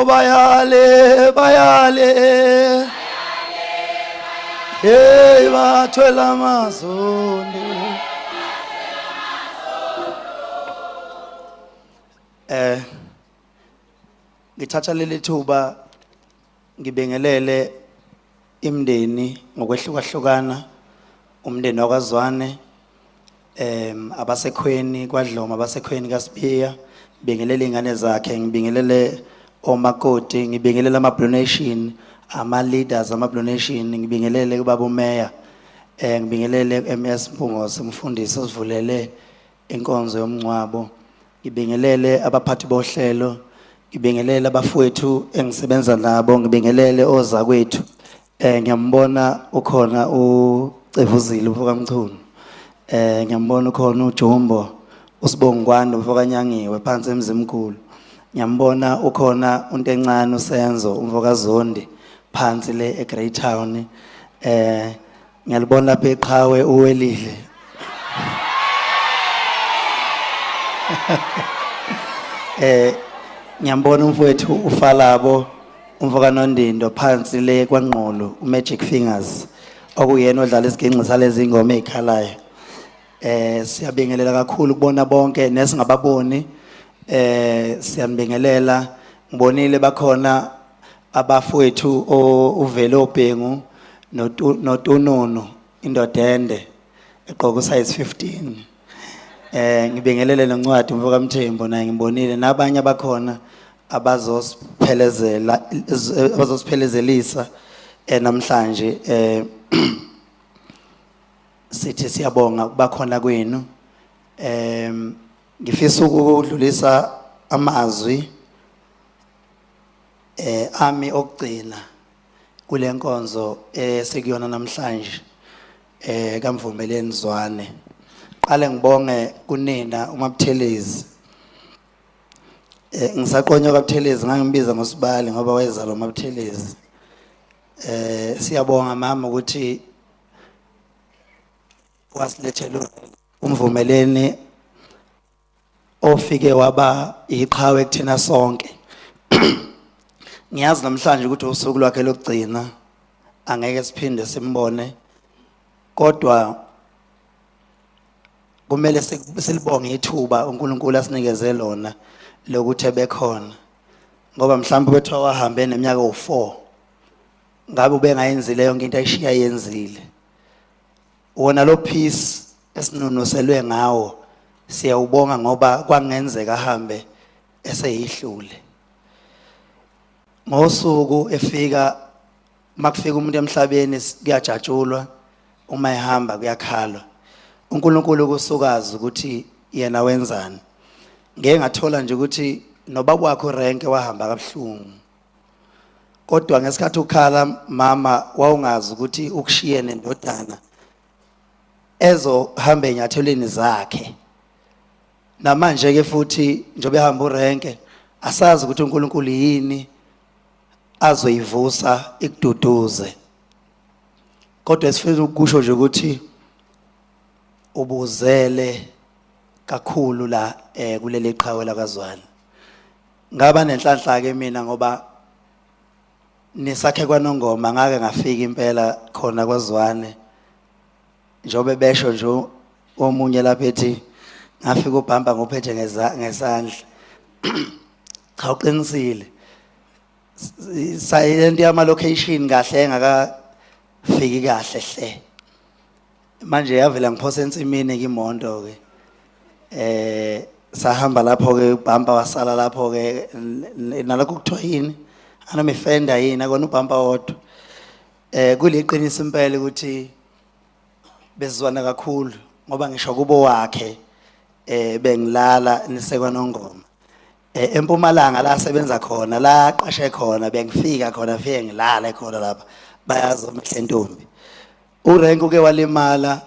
bayale hey bathwela amazondo ngithatha leli thuba ngibengelele imndeni ngokwehlukahlukana umndeni wakwaZwane abasekhweni kwaDloma abasekhweni kaSibiya ngibingelele ingane zakhe ngibingelele omakoti ngibingelele ama-donation ama-leaders ama-donation ngibingelele kubaba umeya ngibingelele MS Mpungose umfundisi osivulele inkonzo yomncwabo ngibingelele abaphathi bohlelo ngibingelele abafowethu engisebenza nabo ngibingelele ozakwethu ngiyambona ukhona uCevuzile uMfokamchunu ngiyambona ukhona uJumbo uSibongwani uMfokanyangiwe phansi emzimkhulu ngiyambona ukhona untencane uSenzo uMfokazondi phansi le eGreat Town ngiyalibona lapha eqhawe uwelile ngiyambona umfowethu uFalabo umfokanondindo phansi le kwaNqolo uMagic Fingers okuyena odlala isiginci salezi ingoma ezikhalayo siyabingelela kakhulu kubona bonke nesingababoni siyanibingelela ngibonile bakhona abafowethu uvele obhengu noTunono indodende eqoka size 15 ngibingelele noncwadi umfokamthembu naye ngibonile nabanye abakhona abazosiphelezelisa namhlanje sithi siyabonga kubakhona kwenu ngifisa ukudlulisa amazwi ami okugcina kule nkonzo esikuyona namhlanje kaMvumeleni Zwane qale ngibonge kunina uMabuthelezi ngisaqonya kaButhelezi ngangimbiza ngosibali ngoba wayezalwa uMabuthelezi siyabonga mama ukuthi wasilethela uMvumeleni ofike waba iqhawe kuthina sonke ngiyazi namhlanje ukuthi usuku lwakhe lokugcina angeke siphinde simbone kodwa kumele silibonge ithuba uNkulunkulu asinikeze lona lokuthi ebekhona ngoba mhlawumbe bethu wahambe neminyaka u4 ngabe ubengayenzile yonke into ayishiya yenzile wona lo peace esinunuselwe ngawo siyawubonga ngoba kwangenzeka ahambe eseyihlule ngosuku efika makufika umuntu emhlabeni kuyajatshulwa uma ehamba kuyakhalwa uNkulunkulu kusukazi ukuthi yena wenzani ngeke ngathola nje ukuthi nobaba wakho Renke wahamba kabuhlungu kodwa ngesikhathi ukhala mama wawungazi ukuthi ukushiye nendodana ezohamba enyathelweni zakhe namanje ke futhi njobe ehamba uRenke asazi ukuthi uNkulunkulu yini azoyivusa ikududuze kodwa sifuna ukusho nje ukuthi ubuzele kakhulu la kuleli qhawe lakaZwane ngaba nenhlanhla ke mina ngoba nisakhe kwaNongoma ngake ngafika impela khona kwaZwane njobe besho nje omunye lapha ethi ngafika uBhamba ngophethe ngesandla cha uqinisile sayilento yama location kahle engakafiki kahle hle manje yavela ngiphosa ensimini ngimondo ke sahamba lapho ke uBhamba wasala lapho ke nalokho kuthiwa yini anomefenda yini akona uBhamba wodwa kuliqiniso impela ukuthi bezizwana kakhulu ngoba ngisho kubo wakhe bengilala nisekwa Nongoma eMpumalanga la sebenza khona la qashe khona bengifika khona fike ngilala khona lapha bayazi umhle ntombi uRenke uke walimala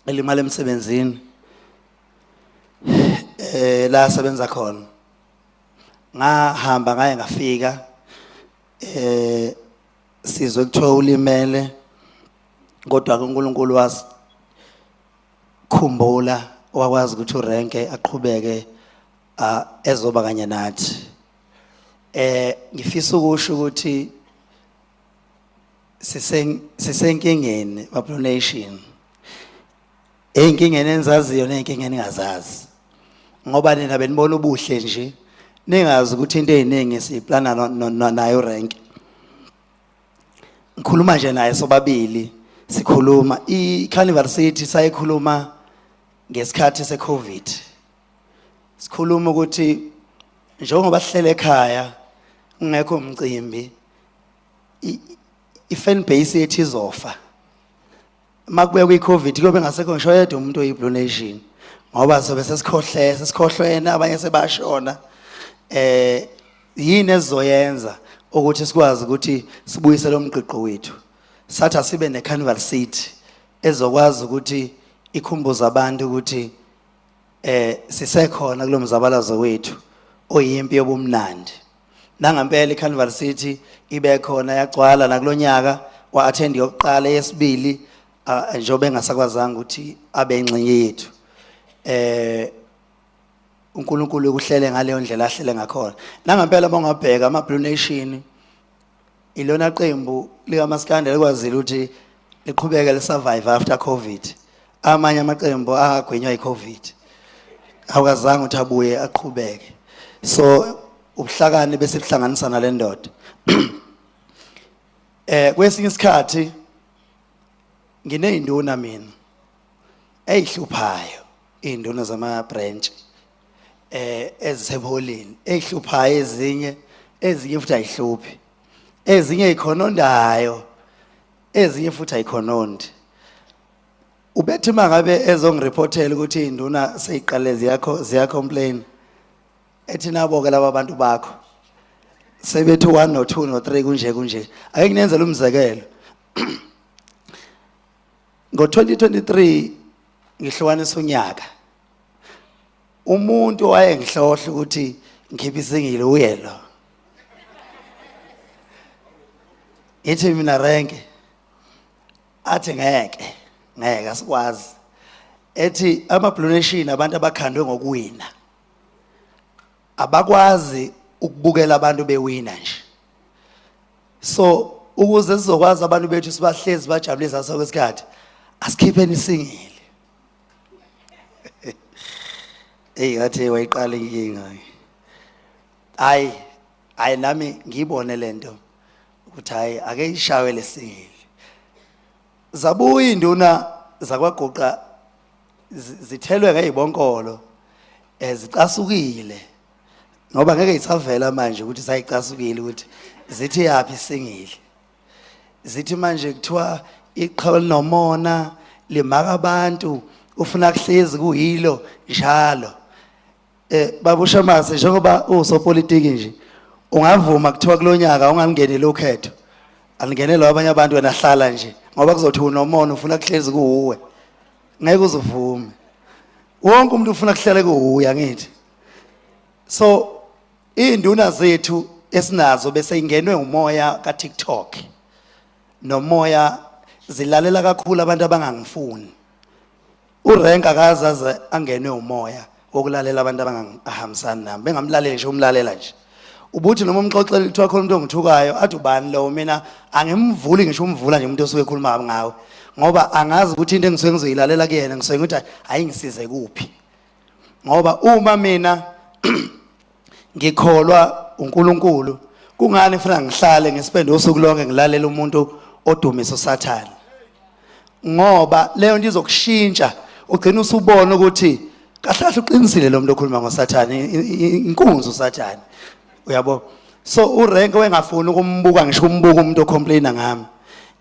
elimala emsebenzini la sebenza khona ngahamba ngaye ngafika sizwe kuthiwa ulimele kodwa uNkulunkulu wasikhumbula wakwazi ukuthi uRenke aqhubeke ezoba kanye nathi ngifisa ukusho ukuthi sisenkingeni ma-Blue Nation. Ey'nkingeni enizaziyo ney'nkinga eningazazi. Ngoba nina benibona ubuhle nje, ningazi ukuthi into ey'ningi siyiplana nayo uRenke. Ngikhuluma nje naye sobabili, sikhuluma i-Carnival City sayikhuluma ngesikhathi se-COVID. Sikhuluma ukuthi njengoba sihlele ekhaya kungekho umcimbi, i-fan base yethu izofa. Makubekwa kwi-COVID kuyobe ngasekho ngisho yedwa umuntu oyi-Blue Nation, ngoba sobe sesikhohlwene abanye sebashona. Yini ezizoyenza ukuthi sikwazi ukuthi sibuyise lo mqiqo wethu? Sathi asibe ne-Carnival City ezokwazi ukuthi ikhumbuze abantu ukuthi sisekhona kulo mzabalazo wethu oyimpi yobumnandi. Nangempela i-Carnival City ibe khona yagcwala nakulonyaka wa-attend yokuqala yesibili njobe engasakwazanga ukuthi abe ingxenye yethu. uNkulunkulu ukuhlele ngaleyo ndlela ahlele ngakhona. Nangempela bongabheka ama-Blue Nation ilona qembu likaMaskandi likwazile ukuthi liqhubeke lisurvive after COVID. Amanye amaqembu agwenywa yi-COVID awukazange ukuthi abuye aqhubeke. So ubuhlakani bese buhlanganisa nale ndoda. Kwesinye isikhathi nginey'nduna mina ey'hluphayo, iy'nduna zama-branch ezisebolini ey'hluphayo, ezinye futhi ayihluphi, ezinye yikhonondayo, ezinye futhi ayikhonondi. Ubethi mangabe ezongiripothela ukuthi iy'nduna seyiqale ziyacomplain, ethi nabo-ke laba abantu bakho sebethi 1 no 2 no 3 kunje. Ake nginenzele umzekelo. Ngo-2023 ngihlukanisa unyaka, umuntu owayengihlohla ukuthi ngikhiphe isingile uye lo. Ethi mina Renke, athi ngeke asikwazi. Ethi ama-Blue Nation abantu abakhandwe ngokuwina abakwazi ukubukela abantu bewina nje. So ukuze sizokwazi abantu bethu sibahlezi bajabulisa ngaso kwesikhathi, asikhipheni isingile. Ngathi wayiqala inkinga. Hayi nami ngiyibone lento ukuthi hayi ake ishawe lesingile. Zabuya induna zakwaGuqa zithelwe ngey'bonkolo zicasukile, ngoba ngeke isavela manje ukuthi sayicasukile ukuthi zithi yaphi isingile. Zithi manje kuthiwa iqhawe linomona limaka abantu, ufuna kuhlezi kuyilo njalo. Babusha mase njengoba usopolitiki nje ungavuma kuthiwa kulonyaka ungalingenele ukhetho, alingenele abanye abantu wena hlala nje ngoba kuzothi unomona ufuna kuhlezi kuwe, ngeke uzivume. Wonke umuntu ufuna kuhlale kuwe angithi. So iy'nduna zethu esinazo bese ingenwe umoya ka-TikTok nomoya zilalela kakhulu abantu abangangifuni. uRenke akazaze angenwe umoya wokulalela abantu abangahambisani nami, bengamlaleli nje umlalela nje. Ubuthi noma umxoxeli kuthiwa khona umuntu ongithukayo athi ubani lo, mina angimvuli ngisho umvula nje umuntu osuke ekhuluma ngawe, ngoba angazi ukuthi into engisuke ngizoyilalela kuyena ngisuke ngithi ayingisize kuphi. Ngoba uma mina ngikholwa uNkulunkulu, kungani kufanele ngihlale ngisipende usuku lonke ngilalela umuntu odumisa uSathane? Ngoba leyo nto izokushintsha, ugcina usubona ukuthi kahle uqinisile lo muntu okhuluma ngoSathane, inkunzi uSathane, uyabo. So uRenke wengafuni ukumbuka ngisho umbuka umuntu ocomplaina ngami,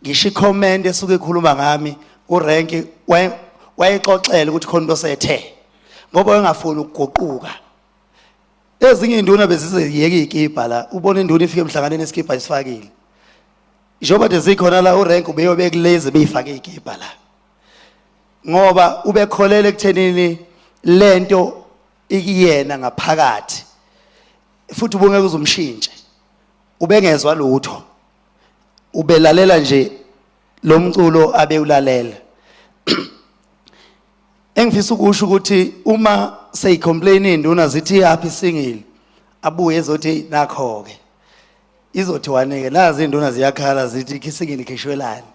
ngisho icomment esuke ekhuluma ngami, uRenke wayexoxela ukuthi khona into sethe, ngoba wengafuni ukuguquka. Ezinye induna bezizeyeka ikipa la, ubona induna ifike emhlanganeni eskipa isifakile. Njengoba nje zikhona la uRenke ubeyobeka lezi beyifake ikipa la, ngoba ubekholele ekuthenini lento ikiyena ngaphakathi, futhi ubungeke uzumshintshe, ubengezwa lutho, ubelalela nje lo mculo abewulalela. Engifisa ukusho ukuthi uma seyicomplain induna zithi yaphi isingile, abuye ezothi nakho ke izothiwane ke nazi induna ziyakhala zithi kisingini khishwelani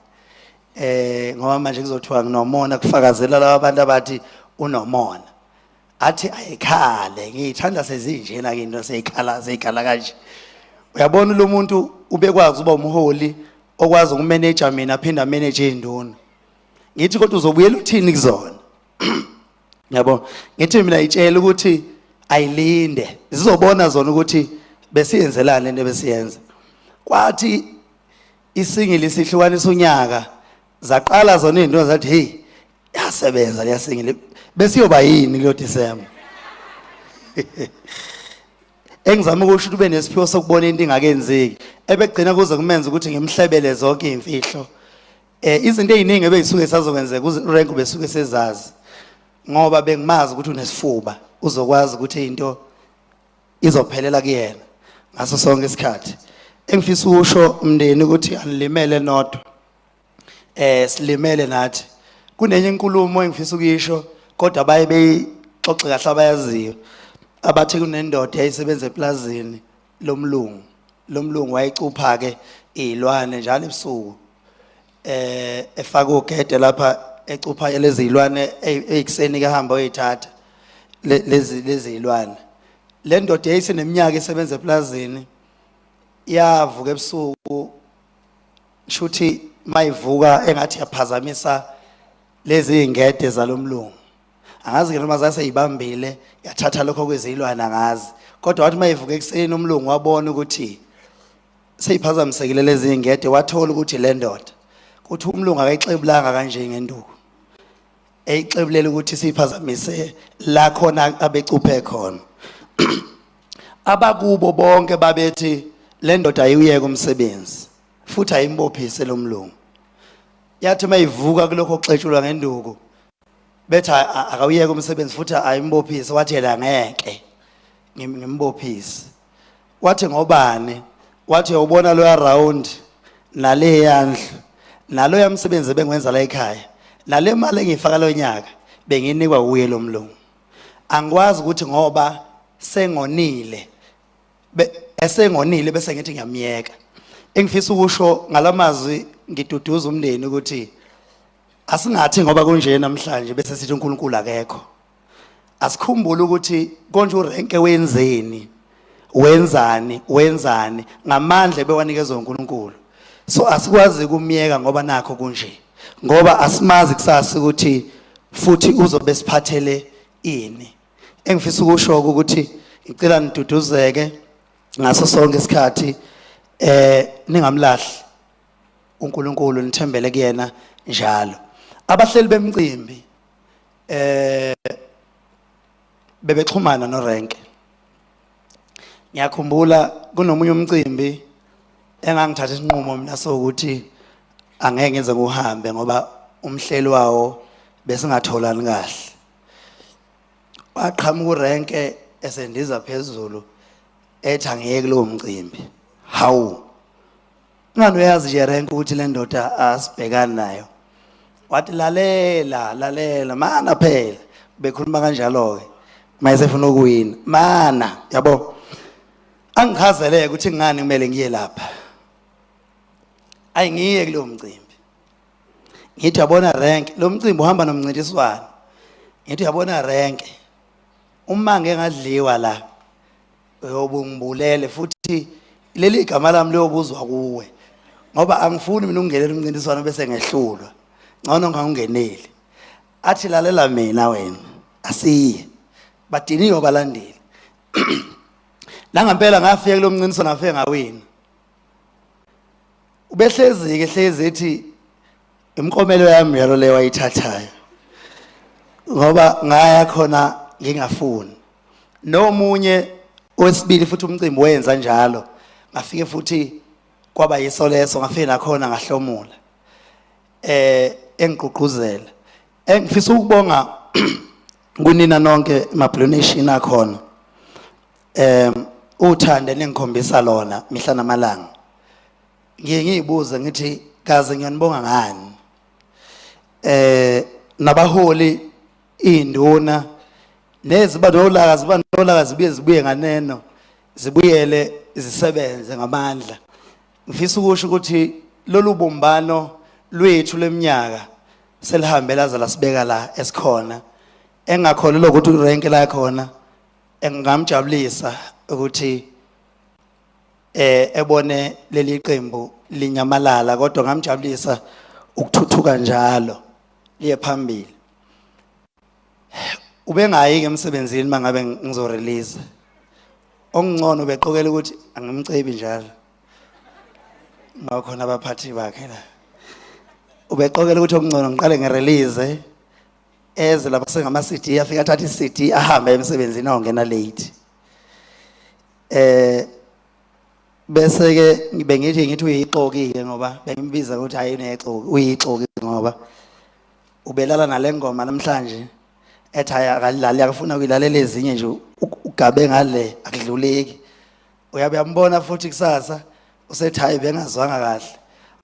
ngoba manje kuzothiwa nginomona kufakazela laba abantu abathi unomona athi ayikhale ngiyithanda sezinjena ke into seyikhala kanje uyabona lo muntu ubekwazi uba umholi okwazi ukumanage mina aphinda manage induna ngithi kodwa uzobuyela uthini kuzona yabo ngithi mina itshela ukuthi ayilinde zizobona zona ukuthi besiyenzelana into besiyenza kwathi isingili sihlukanisa unyaka zaqala zona induna zathi hey yasebenza liyasingile besiyoba yini kulo December engizama ukusho ube nesiphiwo sokubona into ingakenzeki ebegcina kuze kumenza ukuthi ngimhlebele zonke imfihlo izinto eziningi ebeyisuke sazokwenzeka uRank besuke sezazi ngoba bengimazi ukuthi unesifuba uzokwazi ukuthi into izophelela kuyena ngaso sonke isikhathi engifisa ukusho umndeni ukuthi anilimele nodwa silimele nathi kunenye inkulumo engifisa ukuyisho kodwa baye beyixoxe kahle abayaziyo abathi kunendoda eyayisebenza eplazini lomlungu wayicupha ke izilwane njalo ebusuku efaka ugede lapha ecupha lezi zilwane ezikuseni ke hamba oyithatha lezi zilwane le ndoda yayiseneminyaka esebenza eplazini yavuka ebusuku shuthi mayivuka engathi yaphazamisa lezi ingede zalomlungu angazi ke noma zaseyibambile yathatha lokho kwezilwane angazi kodwa wathi mayivuka ekseni umlungu wabona ukuthi seyiphazamisekile lezi ingede wathola ukuthi le ndoda kuthi umlungu akayixebulanga kanje ngenduku eyixebulela ukuthi siphazamise la khona abecuphe khona abakubo bonke babethi le ndoda ayiyeke umsebenzi futhi ayimbophise lo mlungu yathi mayivuka kulokho oxetshulwa ngenduku betha akawuyeke umsebenzi futhi ayimbophise wathi yena ngeke ngimbophise wathi ngobani wathi uyabona lo around nale yandlu nalo yamsebenzi bengwenza la ekhaya nale mali engifaka lo nyaka benginikwa uye lo mlungu angikwazi ukuthi ngoba sengonile esengonile bese ngithi ngiyamyeka engifisa ukusho ngalamazwi ngiduduza umndeni ukuthi asingathi ngoba kunje namhlanje bese sithi uNkulunkulu akekho asikhumbule ukuthi konje uRenke wenzani ngamandla bewanikezwe uNkulunkulu so asikwazi ukumyeka ngoba nakho kunje ngoba asimazi kusasa ukuthi futhi uzobe siphathele ini engifisa ukusho ukuthi ngicela niduduzeke ngaso sonke isikhathi ningamlahli uNkulunkulu nithembele kuyena njalo abahleli bemcimbi bebexhumana noRenke ngiyakhumbula kunomunye umcimbi engangithatha isinqumo mina sokuthi angeke ngize nguhambe ngoba umhleli wawo besingatholani kahle waqhamuka uRenke esendiza phezulu ethi angiyeke lo mcimbi hawu ngani uyazi nje Renke ukuthi le ndoda asibhekani nayo wathi lalela mana phela bekhuluma kanjalo ke mayesefuna ukuwina mana yabo angichazeleke ukuthi ngani kumele ngiye lapha ayingiye kulo mcimbi ngithi yabona Renke lo mcimbi uhamba nomncintiswano ngithi yabona Renke uma ngeke ngadliwa la uyobungibulele futhi leli igama lami liyobuzwa kuwe ngoba angifuni mina ukungenela umncintiswano bese ngehlulwa ngcono ngangeneli athi lalela mina wena asiye badiniwe balandeli la ngempela ngafika kulo mncintiswano ngafika ngawina ubehlezi ethi imkomelo yami yalo le wayithathayo ngoba ngaya khona ngingafuni nomunye owesibili futhi umcimbi wenza njalo ngafike futhi kwaba yiso leso ngafike nakhona ngahlomula engigqugquzela engifisa ukubonga kunina nonke emabhulonation akhona uthande nengikhombisa lona mihla namalanga ngiyibuza ngithi kaze ngiyanibonga ngani nabaholi induna nezibandolaka zibuye nganeno zibuyele zisebenze ngamandla. Ngifisa ukusho ukuthi lolu bumbano lwethu leminyaka selihambe laze lasibeka la esikhona. Engakholelwa ukuthi urenke la khona engamjabulisa ukuthi ebone leli qembu linyamalala, kodwa ngamjabulisa ukuthuthuka njalo liye phambili. Ubengayi ke emsebenzini mangabe ngizo release. Ongcono beqokela ukuthi angimcebi njalo. Ngakhona abaphathi bakhe la. Ubeqokela ukuthi okungcono ngiqale ngerelease eze lapha sengama CD afika athatha iCD ahambe emsebenzini awungena late. Bese ke ngithi uyixokile ngoba bengimbiza ukuthi hayi unexoki, uyixoki ngoba ubelala nalengoma namhlanje ethi akalali akufuna ukuyilalela ezinye nje ugabe ngale akudluleki. Uyabe yambona futhi kusasa usethi hayi bengazwanga kahle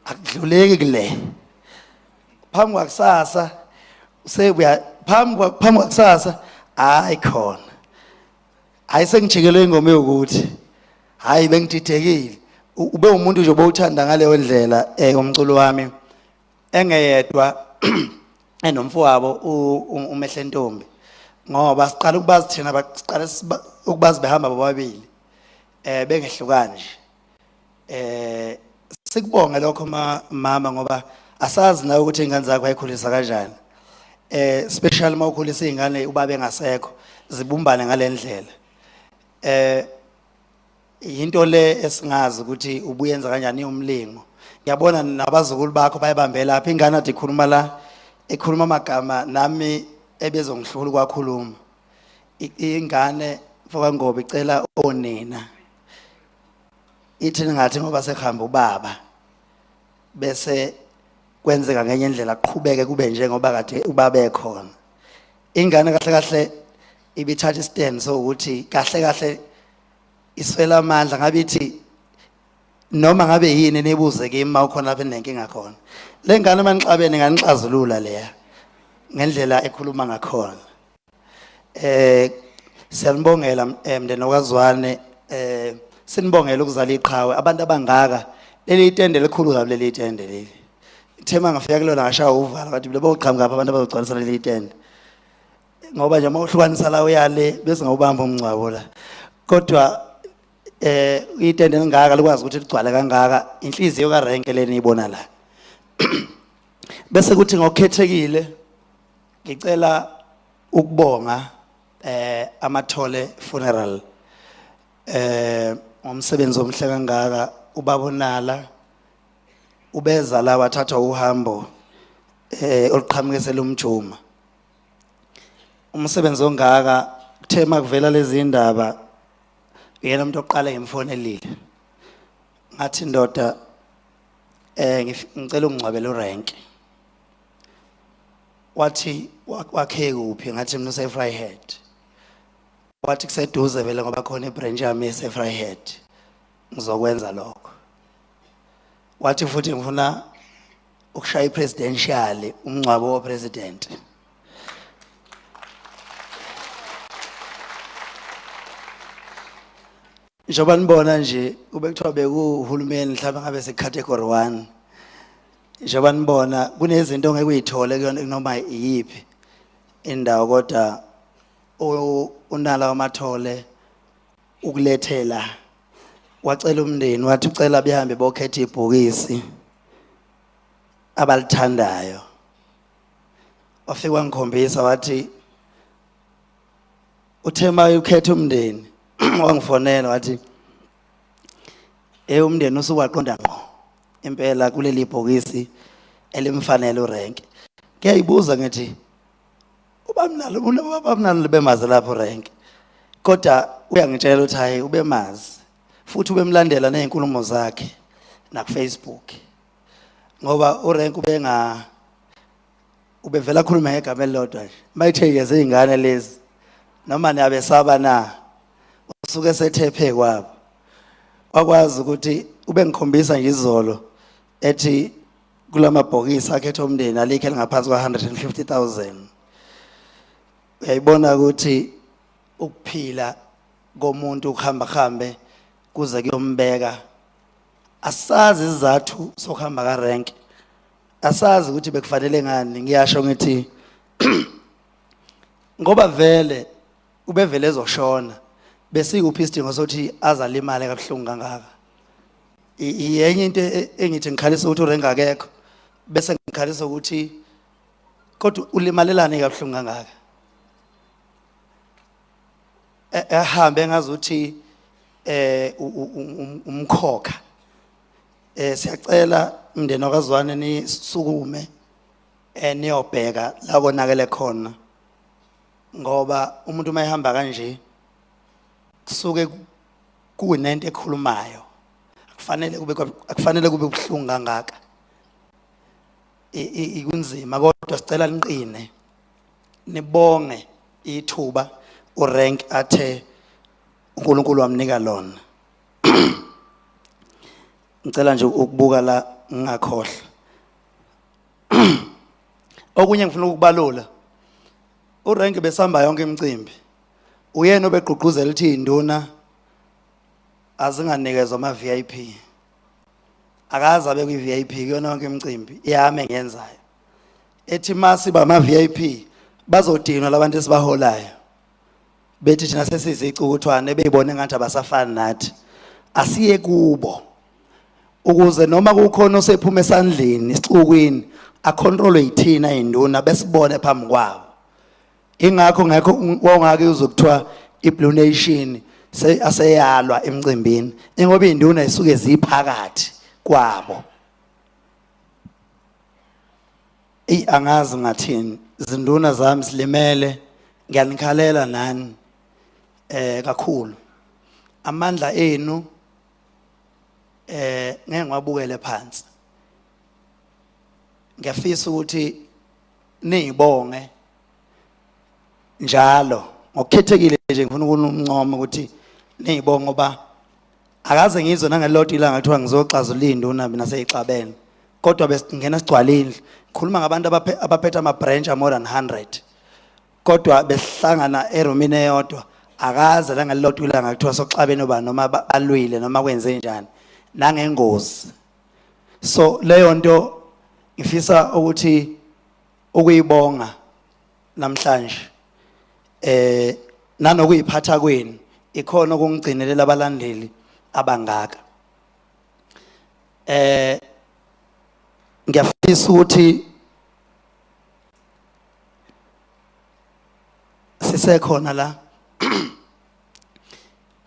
akudluleki kule. Phambi kwakusasa usebuya phambi kwakusasa hayi khona. Hayi sengijikelwe ingoma yokuthi hayi bengididekile. Ube umuntu nje obowuthanda ngaleyo ndlela umculo wami engeyedwa enomfowabo uMehle Ntombi ngoba siqala ukubazi thina baqala ukubazi behamba bobabili bengehlukana nje. Sikubonge lokho mama ngoba asazi nawe ukuthi ingane zakho ayikhulisa kanjani. Especially mawukhulisa izingane ubaba engasekho zibumbane ngalendlela. Into le esingazi ukuthi ubuyenza kanjani umlingo. Ngiyabona nabazukulu bakho bayibambe lapha ingane athi ikhuluma la ekhuluma amagama nami ebezongihlula kwakhuluma. Ingane mfoka ngoba icela onina. Ithi ngathi ngoba sekuhamba ubaba bese kwenzeka ngenye indlela kuqhubeke kube njengoba kade ubaba ekhona. Ingane kahle kahle ibithatha istand so ukuthi kahle kahle iswela amandla ngabe ithi noma ngabe yini nebuze kimi mawukhona lapha enenkinga khona. Le ngane manixabene nganixazulula leya ngendlela ekhuluma ngakhona. Siyambongela mndeni wakwaZwane sinibongela ukuzala iqhawe abantu abangaka leli itende likhulu kabi leli itende leli. Ithema ngafika kulona ngashaya uvala bathi lebo qhamuka abantu abazogcwalisa leli itende. Ngoba nje mawuhlukanisa la uyale bese ngawubamba umncwabo la. Kodwa itende lingaka likwazi ukuthi ligcwale kangaka inhliziyo kaRenke leni ibona la. Bese kuthi ngokukhethekile ngicela ukubonga Amathole Funeral ngomsebenzi omhle kangaka ubabonala ubeza la wathatha uhambo oluqhamukisela umjuma. Umsebenzi ongaka kuthema kuvela lezi indaba yena umuntu oqala ngimfonelile ngathi ndoda ngicela ungcwabele uRenke. Wathi wakhe kuphi ngathi mina useFryhead. Wathi kuseduze vele ngoba khona ibranch yami eseFryhead ngizokwenza lokho. Wathi futhi ngifuna ukushaya ipresidential umncwabo wopresident. Njoba nibona nje kube kuthiwa bekuhulumeni mhlawumbe ngabe secategory 1. Njoba nibona kunezinto ongeke uyithole kuyona noma iyiphi indawo kodwa unala Amathole ukulethela wacela umndeni wathi ucela behambe bokhetha ibhokisi abalithandayo. Wafika ngikhombisa wathi uthema ukhetha umndeni wangifonela wathi umndeni usukwaqonda ngqo impela kuleli bhokisi elimfanele uRenke. Ngiyayibuza ngithi ubamnalo bemazi lapho uRenke. Kodwa uyangitshela ukuthi hayi ubemazi futhi ubemlandela nezinkulumo zakhe na Facebook. Ngoba uRenke ubevela khuluma ngegama elilodwa nje. Mayithekeze izingane lezi noma niyabesaba na usuke sethephe kwabo. Wakwazi ukuthi ube ngikhombisa nje izolo ethi kulamabhokisi akhetha umndeni alikhe lingaphansi kwa150,000. Uyayibona ukuthi ukuphila komuntu ukuhamba kuze kuyombeka. Asazi izathu sokuhamba kaRank. Asazi ukuthi bekufanele ngani. Ngiyasho ngithi ngoba vele ubevele ezoshona bese ikuphi isidingo sokuthi azalimale kabuhlungu kangaka. Yenye into engithi ngikhalisa ukuthi uRank akekho bese ngikhalisa ukuthi kodwa ulimalelane kabuhlungu kangaka. Ehambe ngazuthi umkhokha. Siyacela umndeni wakwaZwane nisukume niyobheka la konakele khona ngoba umuntu mayehamba kanje kusuke kunento ekhulumayo akufanele kube kubuhlungu kangaka. Ikunzima kodwa sicela niqine nibonge ithuba uRank athe uNkulunkulu wamnika lona. Ngicela nje ukubuka la ngingakhohlwa. Okunye ngifuna ukubalula. uRank besihamba yonke imicimbi. Uyena obegqugquzela ukuthi induna azinganikezwa ama VIP. Akaze abe kwi VIP kuyona yonke imicimbi iyame ngenzayo. Ethi masiba ama VIP bazodinwa labantu esibaholayo. Bethi thina sesizicukuthwane beyibone ngathi abasafani nathi. Asiye kubo. Ukuze noma kukhona osephuma esandleni isixukwini acontrolwe yithina induna besibone phambi kwabo. Ingakho wongake uzokuthiwa iBlue Nation aseyalwa emcimbini ngoba induna isuke ziphakathi kwabo. Angazi ngathini izinduna zami silimele ngiyanikhalela nani kakhulu. Amandla enu ngeke ngwabukele phansi. Ngiyafisa ukuthi nizibonge njalo ngokukhethekile nje ngifuna ukuncoma ukuthi nizibonge ngoba akaze ngizwe nangeloti ilanga kuthiwa ngizoxazula induna mina seyixabene kodwa besingena sigcwalile. Ngikhuluma ngabantu abaphethe ama branch more than 100 kodwa besihlangana eromini eyodwa akaze nangeloti ilanga kuthiwa soxabene ba noma balwile noma kwenze njani nangengozi. So leyo nto ngifisa ukuthi ukuyibonga namhlanje nanokuyiphatha kwenu ikhona ukungcinelela abalandeli abangaka. Ngiyafisa ukuthi sisekhona la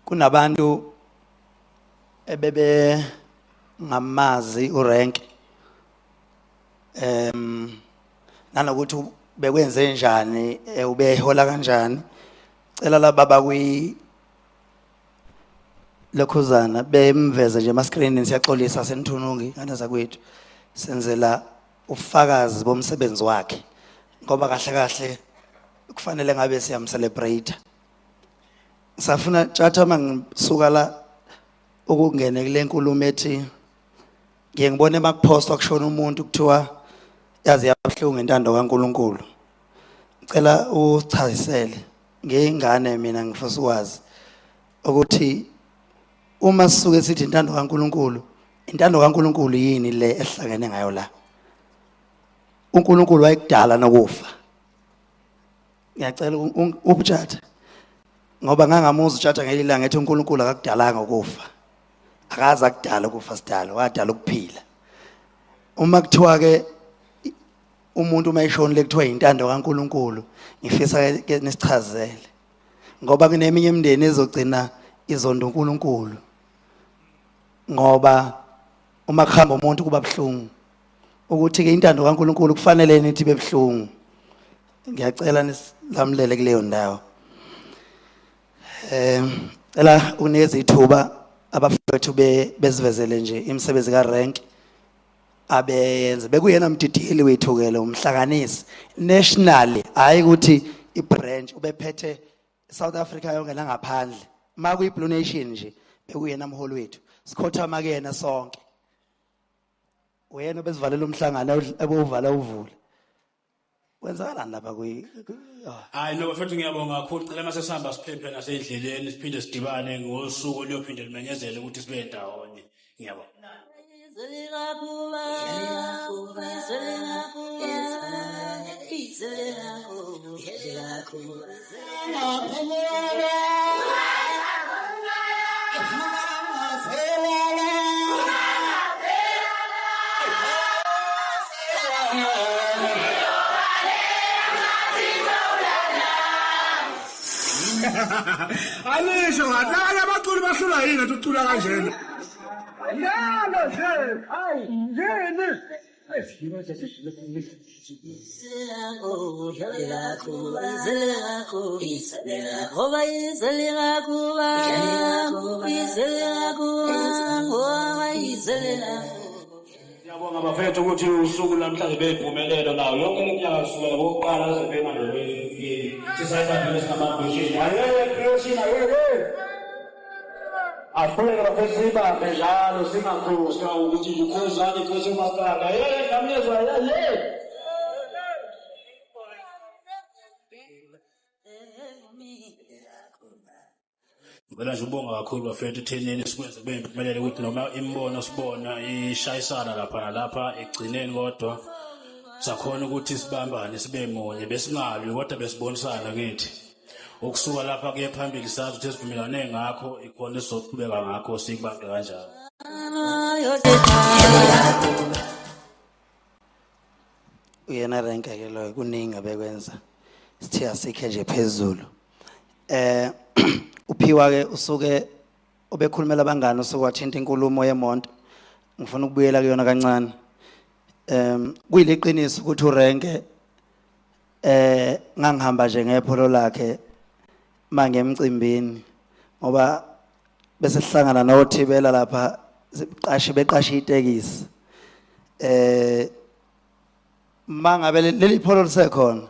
kunabantu ebebe ngamazi uRank nanokuthi bekwenze njani ubehola kanjani. Cela la baba kwi lokhuzana bemveze nje ama-screen siyaxolisa senithunungi ngane zakwethu senzela ufakazi bomsebenzi wakhe ngoba kahle kahle kufanele ngabe siyamcelebrate. Safuna tjatha mangisuka la ukungene kule nkulumo ethi ngiye ngibone emakuphostwa kushona umuntu kuthiwa yazi yabuhlungu intando kaNkuluNkulu. Ngicela uchazisele ngeyingane mina ngifisa ukwazi ukuthi uma sisuke sithi intando kaNkuluNkulu yini le ehlangene ngayo la. uNkulunkulu wayekudala nokufa. Ngiyacela ubuthatha ngoba ngangamuza uthatha ngelilanga ethi uNkulunkulu akakudalanga ukufa. Akaza kudala ukufa sidalo wadala ukuphila. Uma kuthiwa ke umuntu mayishonile kuthiwa intando kaNkuluNkulu ngifisa ke nisichazele ngoba kuneminye imindeni ezogcina izonda uNkulunkulu ngoba uma kuhamba umuntu kuba buhlungu ukuthi ke intando kaNkuluNkulu kufanele nithi bebuhlungu. Ngiyacela nisilamulele kuleyo ndawo. Ela unikeza ithuba abafowethu bezivezele nje imisebenzi kaRank abeyenze bekuyena mdidili wethukele umhlanganisi nationally hayi ukuthi ibranch ubephethe South Africa yonke langaphandle maku iBlue Nation nje bekuyena mholi wethu sikhothama kuyena sonke. Uyena obesivalela umhlangano ebovala uvule kwenzakalani lapha Hayi no mfethu ngiyabonga kakhulu cela mase sihamba siphephe nasendleleni siphinde sidibane ngosuku liyophinde limenyezele ukuthi sibe ndawonye ngiyabonga Alisho ngadala abaculi bahlula yini athi ucula kanjena. Yalo nje, hayi, yini? Ngiyabonga bafethu ukuthi usuku namhlanje beyiphumelelo nawo yonke leminyaka kusukela kokuqala kuze bemanje sisayibambile singamabhishini ayeke creation ayeke afuneka bafethu siyibambe njalo singakhosi ukuthi ukhosana ikhosi masitala ayeke ngamyezwa ayeke Ngicela nje ubonga kakhulu bafethu ethenini sikwenze kube impumelelo ukuthi noma imbono sibona ishayisana lapha nalapha egcineni kodwa sakhona ukuthi sibambane sibe munye besingabi kodwa besibonisana kithi ukusuka lapha kuye phambili sazi ukuthi sivumelane ngakho ikhona esizoqhubeka ngakho sikubambe kanjalo uyena renke ke lo kuningi abekwenza sithe asikhe nje phezulu uphiwa ke usuke obekhulumela abangani usuke wathinta inkulumo yemonto ngifuna ukubuyela kuyona kancane kuyiliqiniso ukuthi urenke ngangihamba nje ngepholo lakhe mangemcimbini ngoba bese sihlangana nothibela lapha beqashi itekisi mangabe leli pholo lisekhona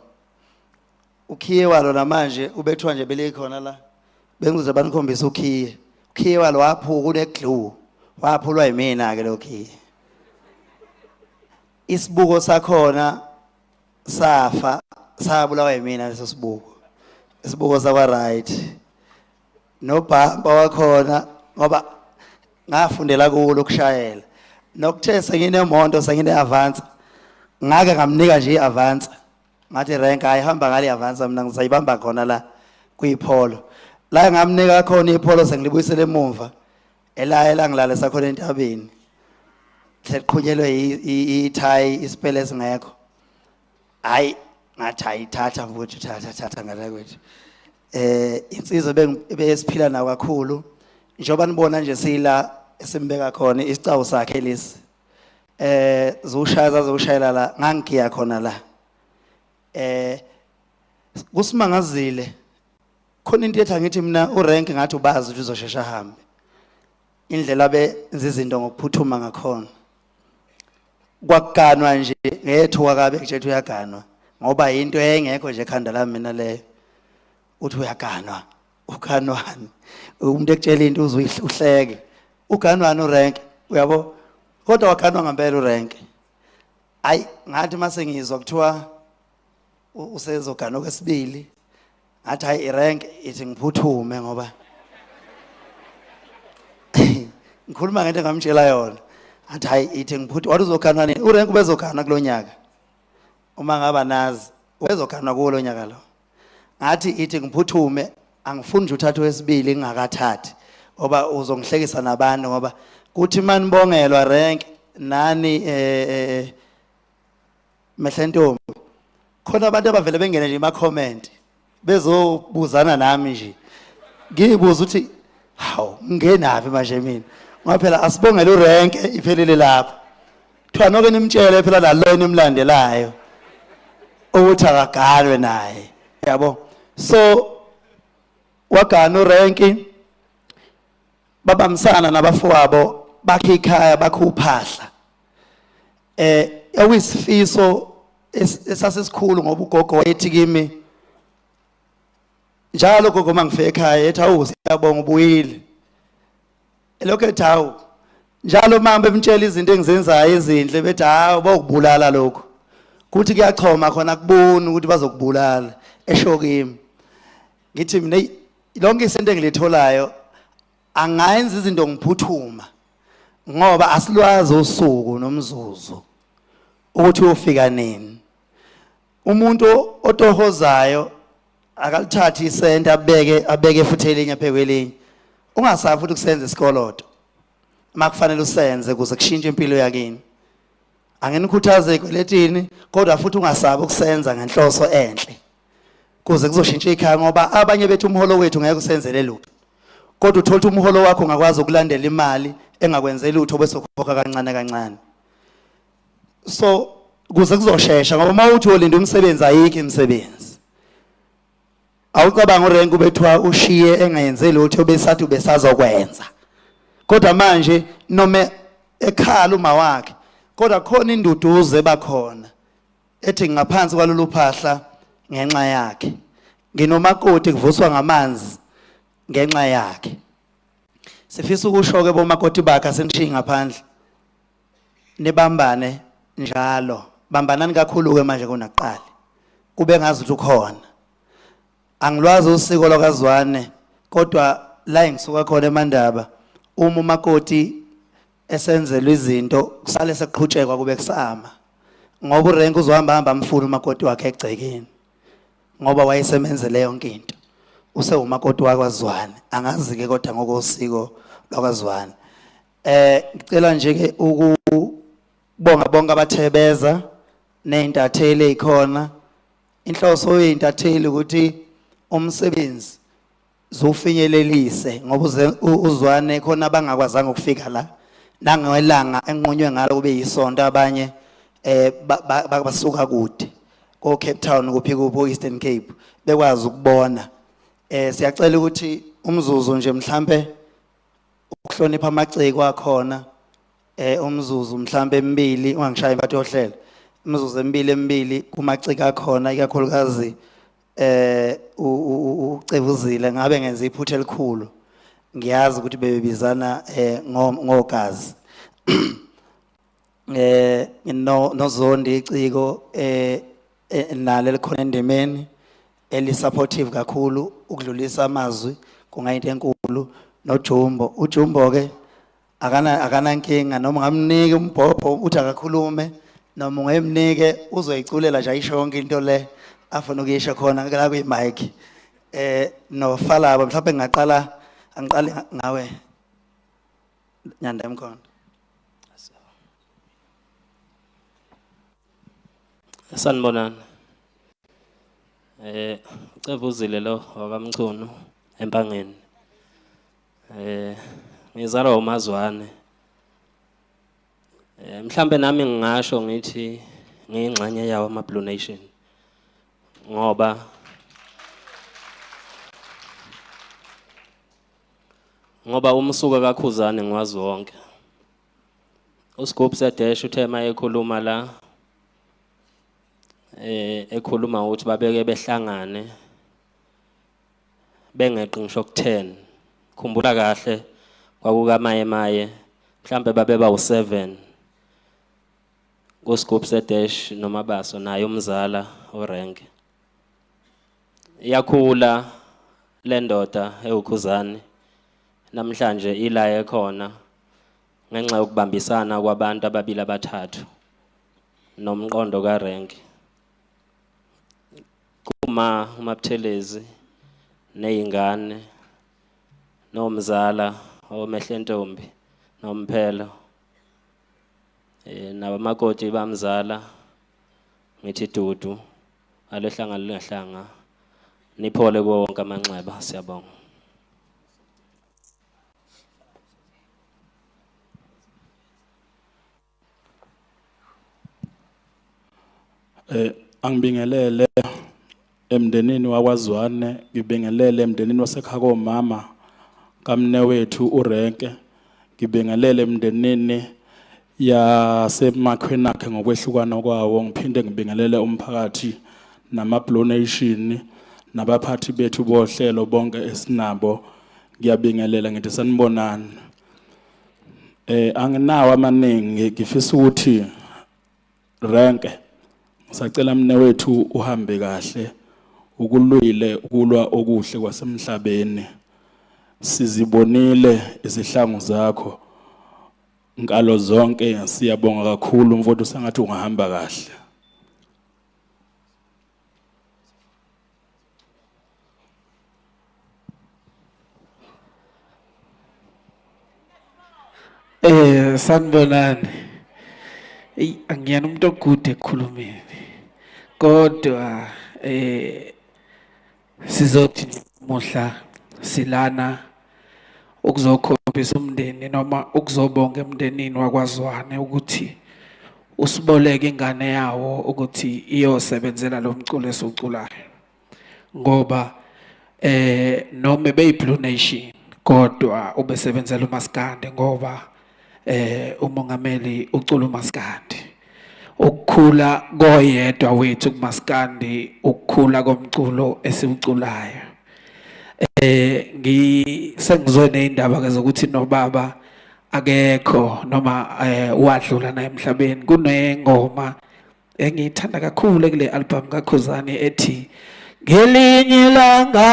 ukhiye walo namanje ubethwa nje belikhona la bengize banikhombisa ukhiye walo waphuka uneglue waphulwa yimina ke lokhiye isibuko sakhona safa sabulawa yimina leso sibuko isibuko sakwa right nobhamba wakhona ngoba ngafundela kulo ukushayela nokuthe senginemonto sengine advance ngake ngamnika nje iadvance ngathi rank ayihamba ngale advance mina ngisayibamba khona la kuyipholo la ngamnika khona ipholo sengilibuyisele emuva ela ngilale sakhona entabeni seqhunyelwe ithayi isipele singekho hayi ngathi ayithatha futhi thatha ngala kwethu insizwe besiphila nayo kakhulu njengoba nibona nje sila esimbeka khona isicawu sakhe lesi zoshayela la ngangiya khona la kusimangazile khona into ethi angithi mina urank ngathi ubazi ukuthi uzoshesha hambe indlela benza izinto ngokuphuthuma ngakhona kwakuganwa nje ngethuka kabe nje uyaganwa ngoba into engekho nje ekhanda lami mina leyo uthi uyaganwa uganwani umuntu ekutshela into uhleke uganwani urank uyabo kodwa waganwa ngempela urank hayi ngathi mase ngizwa kuthiwa usezogana okwesibili ngathi hayi irank ithi ngiphuthume ngoba ngikhuluma ngento ngamtshela yona ngathi hayi ithi ngiphuthume wathi uzoganwa nini urank ubezogana kulonyaka uma ngaba nazi ubezogana kulo nyaka lo ngathi ithi ngiphuthume angifuni nje uthathe wesibili ngingakathathi ngoba uzongihlekisa nabantu ngoba kuthi manibongelwa rank nani mehlentombi khona abantu abavele bengene nje ema comment bezobuzana nami nje ngibuza ukuthi hawu ngenaphi manje mina ngoba phela asibongele urank iphelele lapha kuthiwa noke nimtshele phela nalo nimlandelayo ukuthi akaganwe naye yabo so wagana urank babamsana nabafowabo bakhe ikhaya bakhe uphahla awisifiso esasesikhulu ngoba ugogo wayethi kimi njalo gogo mangifika ekhaya ethi awu siyabonga ubuyile lokho ethi awu njalo mama bemtshela izinto engizenzayo ezinhle bethi hawo bawukubulala lokho kuthi kuyachoma khona kubona ukuthi bazokubulala esho kimi ngithi mina lonke isento engilitholayo angayenza izinto ngiphuthuma ngoba asilwazi usuku nomzuzu ukuthi uyofika nini. Umuntu otohozayo akalithathi isenta abeke futhi elinye phekwelinye. Ungasafi futhi kusenza isikoloto makufanele usenze kuze kushintshe impilo yakini. Angenikhuthaze ekweletini kodwa futhi ungasabi ukusenza ngenhloso enhle kuze kuzoshintsha ikhaya ngoba abanye bethu umholo wethu ngeke usenzele lutho. Kodwa uthola ukuthi umholo wakho ungakwazi ukulandela imali engakwenzeli lutho bese ukhokha kancane kancane. So kuze kuzoshesha ngoba mawuthi ulinda umsebenzi ayikho imisebenzi. Awucabanga urenke ubethwa ushiye engayenzeli lutho besathi ubesazokwenza. Kodwa manje noma ekhala uma wakhe kodwa khona induduzo ebakhona ethi ngaphansi kwalolu phahla ngenxa yakhe. Nginomakoti kuvuswa ngamanzi ngenxa yakhe. Sifisa ukusho ke bomakoti bakhe asenishiyi ngaphandle. Nibambane njalo. Bambanani kakhulu ke manje kunakuqala. Kube ngazi ukuthi ukhona. Angilwazi usiko lokazwane kodwa la engisuka khona eMandaba uma umakoti esenzelwe izinto kusale sekuqhutshekwa kube kusama. Ngoba urenke uzohamba amfuna umakoti wakhe egcekeni. Ngoba wayesemenzele yonke into. Usewumakoti wakwaZwane angazi ke kodwa ngokosiko lokwaZwane. Ngicela nje ke ukubonga bonke abathebeza nezintatheli ezikhona. Inhloso yezintatheli ukuthi umsebenzi zofinyelelise ngoba uZwane khona abangakwazanga ukufika la nangelanga enqonywe ngalo kube yisonto abanye basuka kude ko Cape Town kuphika ku Eastern Cape bekwazi ukubona. Siyacela ukuthi umzuzu nje mhlambe ukuhlonipha amaciko akhona umzuzu mhlambe emibili ungangishaya impatho yohlelo umzuzu emibili kumaciko akhona ikakhulukazi ucebuzile ngabe ngenza iphutha elikhulu ngiyazi ukuthi bebebizana ngogazi noZondi iciko nalo likhona endemeni elisupportive kakhulu ukudlulisa amazwi kungayinto enkulu noJumbo. uJumbo ke akana nkinga noma ngamnike umbhobho uthi akakhulume noma ungemnike uzoyiculela nje ayisho yonke into le afuna ukuyisho khona la kwi mic. No Falaba mhlawumbe angiqale ngawe Nyanda Emkhonto. Sanibonani. Ucebuzile lo wakamchunu empangeni. Ngizalwa uMazwane. Mhlambe nami ngingasho ngithi ngiyingxenye yawo ama Blue Nation. Ngoba umsuka kaKhuzane ngwazi wonke. uScope Sedesh uthe maye ekhuluma la ekhuluma ukuthi babeke behlangane bengeqi ngisho ku10 khumbula kahle kwakuka maye mhlambe babe ba u7 kuScope Sedesh noma baso naye umzala orank yakhula le ndoda eUkhuzane namhlanje ila ekhona ngenxa yokubambisana kwabantu ababili abathathu nomqondo kaRank kuma uMabuthelezi nezingane nomzala oMehlentombi noMphelo nabamakoti bamzala ngithi Dudu alehlanga lehlanga niphole konke amanxeba siyabonga. Angibingelele emndenini wakwaZwane, ngibingelele emndenini wasekhaya komama kamnewethu uRenke, ngibingelele emndenini yasemakhweni akhe ngokwehlukana kwawo, ngiphinde ngibingelele umphakathi nama Blue Nation nabaphathi bethu bohlelo bonke esinabo, ngiyabingelela ngithi sanibonani. Anginawo amaningi, ngifisa ukuthi Renke Sacela mnewethu uhambe kahle ukulwile ukulwa okuhle kwasemhlabeni. Sizibonile izihlangu zakho. Nkalo zonke siyabonga kakhulu mfowethu sengathi ungahamba kahle. Sanibonani. Angiyena umuntu okude ekukhulumeni. Kodwa sizothi muhla silana ukuzokhombisa umndeni noma ukuzobonga emndenini wakwaZwane ukuthi usiboleke ingane yawo ukuthi iyosebenzela lo mculo esiwuculayo. Ngoba noma beyiBlue Nation kodwa ubesebenzela uMaskandi ngoba umongameli ucula uMaskandi. Ukukhula koyedwa wethu kuMaskandi, ukukhula komculo esiwuculayo. Sengizwe neindaba ke zokuthi nobaba akekho noma wadlula naye emhlabeni. Kunengoma engiyithanda kakhulu kule album kaKhuzani ethi ngelinye ilanga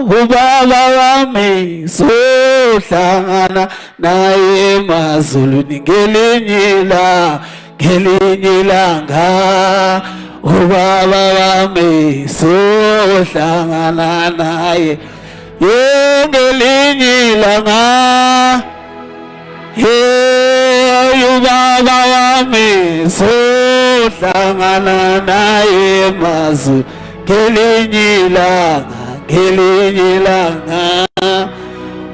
ubaba wami sohlangana naye emazulwini. Ngelinye ilanga ubaba wami sohlangana naye. Ngelinye ilanga ubaba wami sohlangana naye emazulwini. Ngelinye ilanga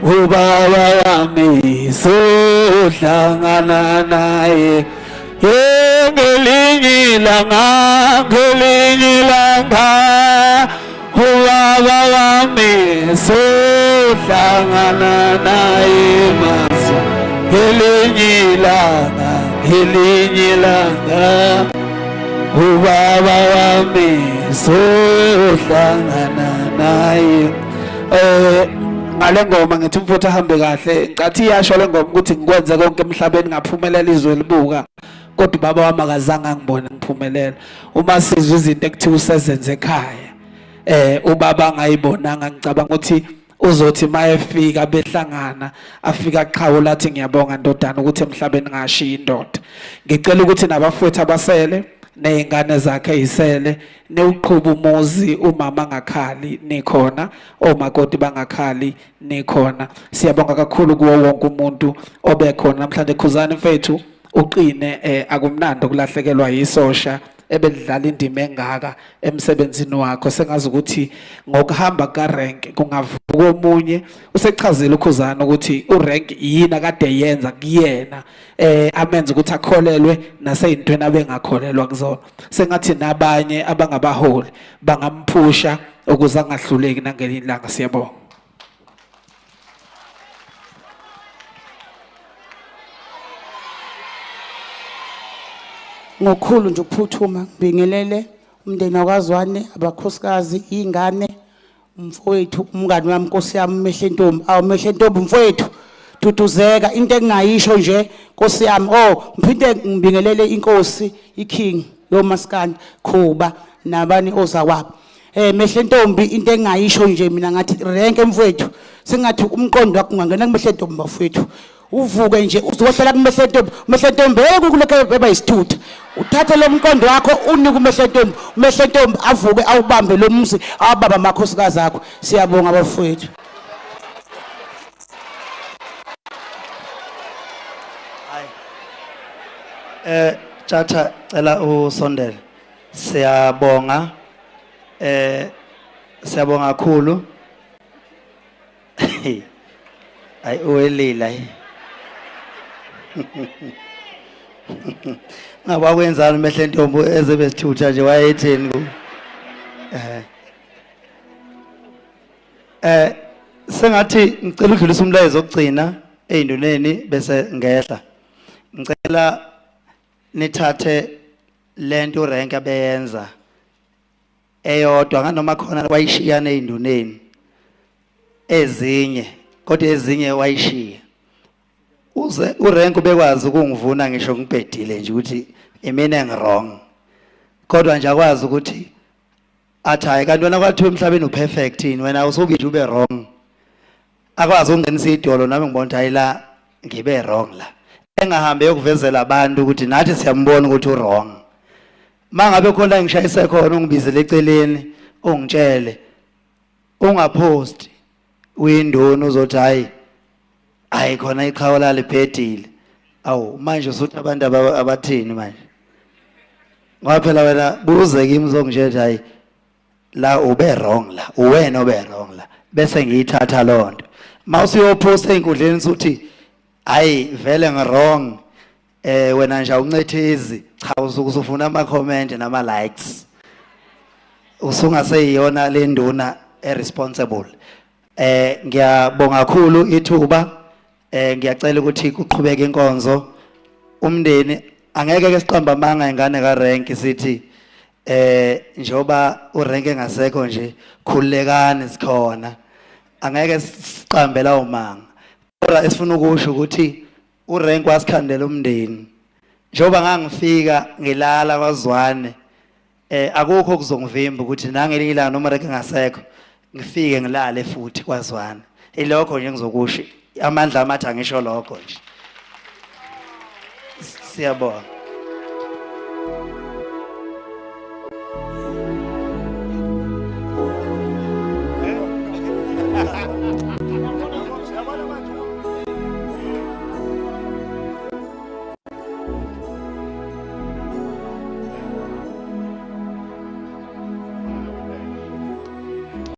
ubaba wami sohlangana naye. Ngelinye ilanga ubaba wami sohlangana naye emazulwini. Ngelinye ilanga ubaba wami sohlangana naye. Ngale ngoma ngithi mfuthu ahambe kahle. Ngicathi iyasho le ngoma ukuthi ngikwenze konke emhlabeni ngaphumelela izwe libuka. Kodwa baba wami akazange angibone ngiphumelela. Uma sizwe izinto ekuthiwa usezenze ekhaya. Ubaba angayibonanga. Ngicabanga ukuthi uzothi mayefika behlangana afika aqhawula athi ngiyabonga ndodana ukuthi emhlabeni ngashiya indoda. Ngicela ukuthi nabafowethu abasele nezingane zakhe ezisele newuqhuba umuzi umama ngakhali nikhona, omakoti bangakhali nikhona. Siyabonga kakhulu kuwo wonke umuntu obekhona namhlanje. Khuzani mfethu uqine, akumnandi ukulahlekelwa yisosha ebedlala indima engaka emsebenzini wakho. Sengazi ukuthi ngokuhamba kaRank kungavuka omunye usechazile uKhuzani ukuthi uRank yini akade yenza kuyena amenza ukuthi akholelwe naseyintweni abengakholelwa kuzona. Sengathi nabanye abangabaholi bangamphusha ukuze angahluleki nangelinye ilanga. Siyabonga. Ngokukhulu nje ukuphuthuma ngibingelele umndeni wakwaZwane, abakhosikazi, ingane, umfowethu, umngani wami, Nkosi yami Mehlentombi. Mehlentombi mfowethu, duduzeka into engingayisho nje Nkosi yami. Ngiphinde ngibingelele inkosi iking yoMaskandi Khuba nabani ozakwabo. Mehlentombi into engingayisho nje mina ngathi Rank mfowethu sengathi umqondo wakho ungangena kuMehlentombi bafowethu. Uvuke nje uzohlela kuMehlentombi. uMehlentombi kulokho eba isithutha. Uthathe lo mqondo wakho unike uMehlentombi. uMehlentombi avuke awubambe lo mzi ababa amakhosikazi akho. Siyabonga bafowethu. Tjatha cela usondele. Siyabonga. Siyabonga kakhulu. Ay uwelila. Ngaba kwenzani Mehlentombi ezebesithutha nje wayetheni ku. Sengathi ngicela udlulisa umlayezo ogcina ezinduneni bese ngehla. Ngicela nithathe lento uRank abeyenza eyodwa nganoma khona wayishiyana ezinduneni ezinye kodwa ezinye wayishiya. Uze uRank ubekwazi ukungivuna ngisho ngibhedile nje ukuthi imina engwrong. kodwa nje akwazi ukuthi athi hayi kanti wena kwathiwa emhlabeni uperfect yini wena usubili ube wrong akwazi ukungenisa idolo nami ngibona ukuthi hayi la ngibe wrong la engahambe yokuvezela abantu ukuthi nathi siyambona ukuthi u-wrong mangabe khona ngishayise khona ungibizele eceleni ungitshele ungapost uyinduna uzothi hayi khona iqhawe la libhedile awu manje usuthi abantu abathini manje ngoba phela wena buze kimi uzongitshela hayi la ube wrong la uwena obe wrong la bese ngiyithatha lonto mawusiyoposta einkundleni uthi hayi vele ngirong wena nje awuncethezi cha usufuna ama comment nama likes usungaseyiyona le nduna responsible ngiyabonga kakhulu ithuba ngiyacela ukuthi kuqhubeke inkonzo umndeni angeke ke siqamba amanga ingane kaRank sithi njoba uRank engasekho nje khulekani sikhona angeke siqambe lawo manga kodwa esifuna ukusho ukuthi uRank wasikhandela umndeni njoba ngangifika ngilala kwaZwane akukho okuzongivimba ukuthi nangelinye ilanga noma uRank engasekho ngifike ngilale futhi kwaZwane ilokho nje ngizokusho amandla amathi angisho lokho nje siyabonga